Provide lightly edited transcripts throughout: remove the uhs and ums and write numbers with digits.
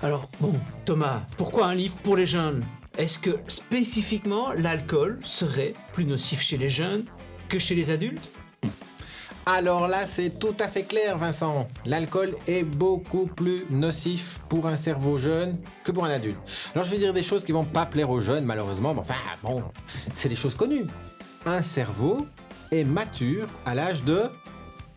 Alors, bon, Thomas, pourquoi un livre pour les jeunes? Est-ce que spécifiquement l'alcool serait plus nocif chez les jeunes que chez les adultes? Alors là, c'est tout à fait clair, Vincent. L'alcool est beaucoup plus nocif pour un cerveau jeune que pour un adulte. Alors je vais dire des choses qui vont pas plaire aux jeunes, malheureusement, mais enfin, bon, c'est des choses connues. Un cerveau est mature à l'âge de...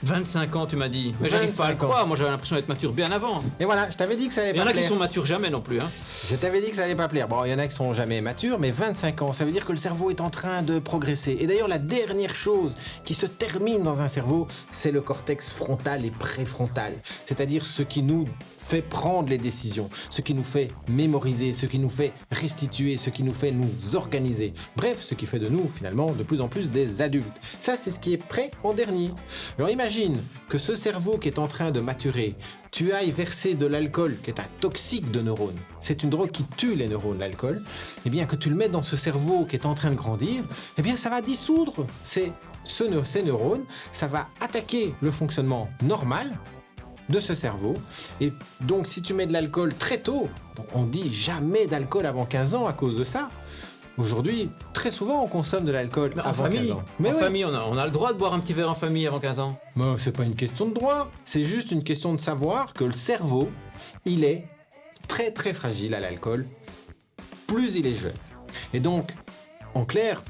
25 ans, tu m'as dit. Mais j'arrive pas à le 25 ans. croire, moi j'avais l'impression d'être mature bien avant. Et voilà, je t'avais dit que ça allait Il y en pas a qui plaire. sont matures jamais non plus, hein. Je t'avais dit que ça allait pas plaire. Bon, il y en a qui sont jamais matures, mais 25 ans, ça veut dire que le cerveau est en train de progresser. Et d'ailleurs, la dernière chose qui se termine dans un cerveau, c'est le cortex frontal et préfrontal. C'est-à-dire ce qui nous fait prendre les décisions, ce qui nous fait mémoriser, ce qui nous fait restituer, ce qui nous fait nous organiser. Bref, ce qui fait de nous, finalement, de plus en plus des adultes. Ça, c'est ce qui est prêt en dernier. Alors imagine que ce cerveau qui est en train de maturer, tu ailles verser de l'alcool, qui est un toxique de neurones. C'est une drogue qui tue les neurones, l'alcool. Eh bien, que tu le mettes dans ce cerveau qui est en train de grandir, eh bien, ça va dissoudre ces neurones, ça va attaquer le fonctionnement normal de ce cerveau. Et donc, si tu mets de l'alcool très tôt, donc on dit jamais d'alcool avant 15 ans à cause de ça. Aujourd'hui, très souvent, on consomme de l'alcool En avant famille, 15 ans. en oui. famille on a le droit de boire un petit verre en famille avant 15 ans. Mais c'est pas une question de droit, c'est juste une question de savoir que le cerveau, il est très très fragile à l'alcool, plus il est jeune. Et donc, en clair,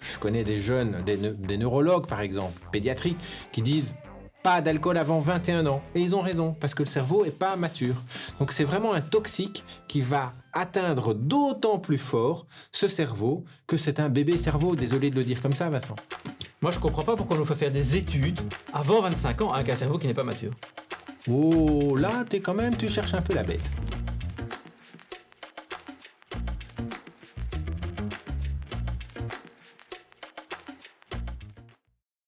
je connais des jeunes, des neurologues par exemple, pédiatriques, qui disent pas d'alcool avant 21 ans. Et ils ont raison, parce que le cerveau est pas mature. Donc c'est vraiment un toxique qui va atteindre d'autant plus fort ce cerveau que c'est un bébé cerveau. Désolé de le dire comme ça, Vincent. Moi je comprends pas pourquoi on nous fait faire des études avant 25 ans avec un cerveau qui n'est pas mature. Oh, là, tu cherches un peu la bête.